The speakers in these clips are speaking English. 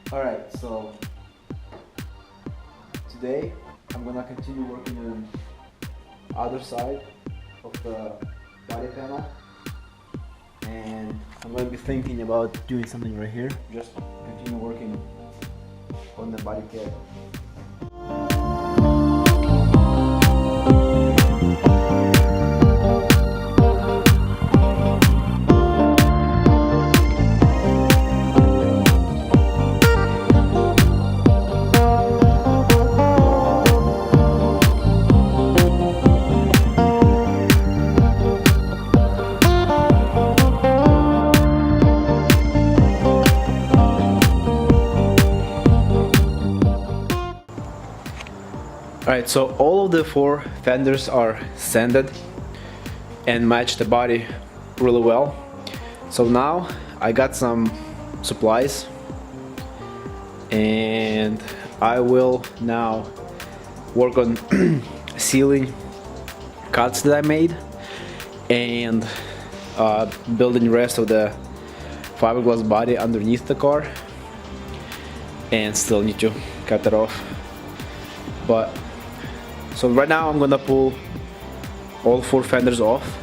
Alright, so today I'm gonna continue working on the other side of the body panel, and I'm gonna be thinking about doing something right here, just continue working on the body kit. Alright, so all of the four fenders are sanded and match the body really well. So now I got some supplies and I will now work on sealing cuts that I made and building the rest of the fiberglass body underneath the car, and still need to cut it off. But so right now I'm gonna pull all four fenders off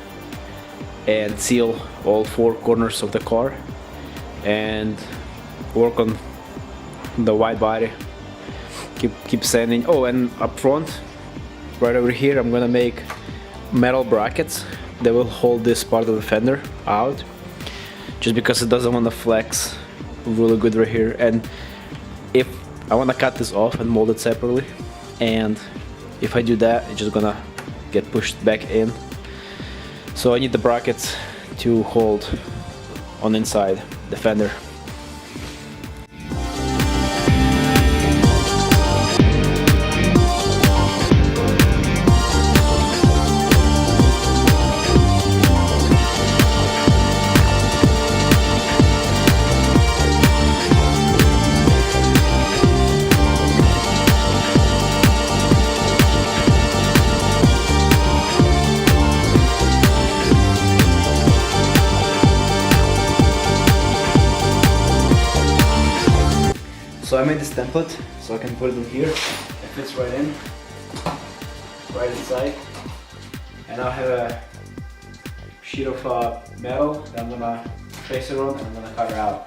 and seal all four corners of the car and work on the wide body. Keep sanding. Oh, and up front, right over here, I'm gonna make metal brackets that will hold this part of the fender out, just because it doesn't want to flex really good right here. And if I want to cut this off and mold it separately, and if I do that, it's just gonna get pushed back in. So I need the brackets to hold on inside the fender. So I made this template so I can put it in here. It fits right in, right inside. And I have a sheet of metal that I'm gonna trace it on, and I'm gonna cut it out.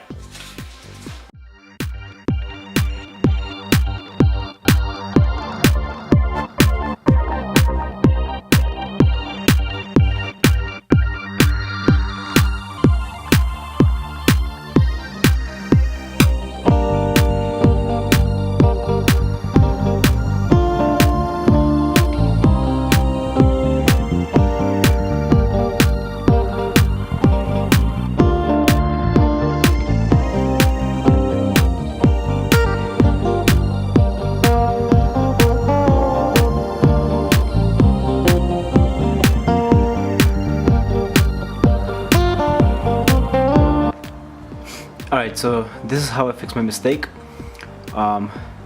Alright, so this is how I fix my mistake.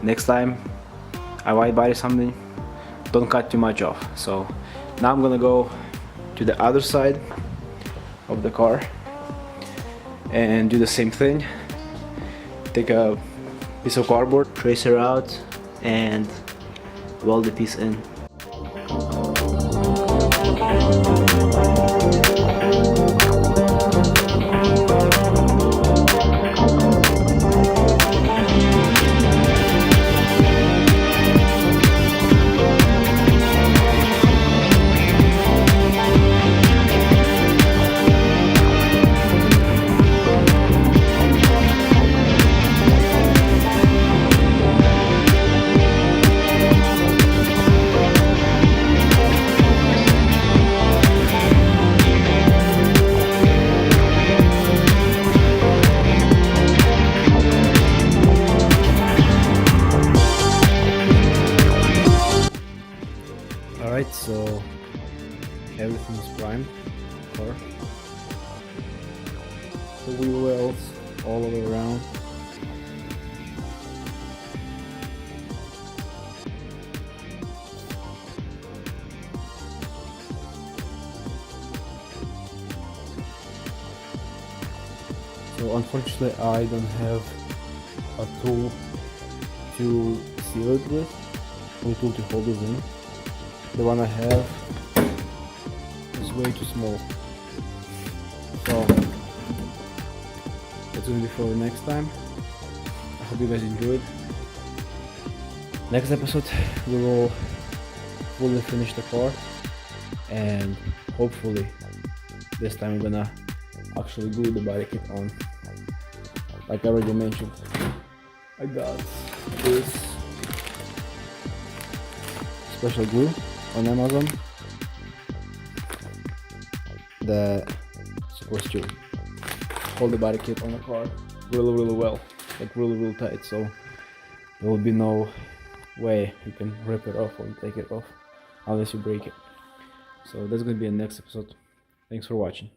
Next time I wide body something, don't cut too much off. So now I'm gonna go to the other side of the car and do the same thing. Take a piece of cardboard, trace it out, and weld the piece in. Alright, so everything is primed. Car. The wheel wells all the way around. So unfortunately I don't have a tool to seal it with, a tool to hold it in. The one I have is way too small, so that's gonna be for the next time. I hope you guys enjoyed. Next episode we will fully finish the car, and hopefully this time we're gonna actually glue the body kit on. Like I already mentioned, I got this special glue on Amazon that supposed to hold the body kit on the car really well, like really tight, so there will be no way you can rip it off or take it off unless you break it. So that's gonna be the next episode. Thanks for watching.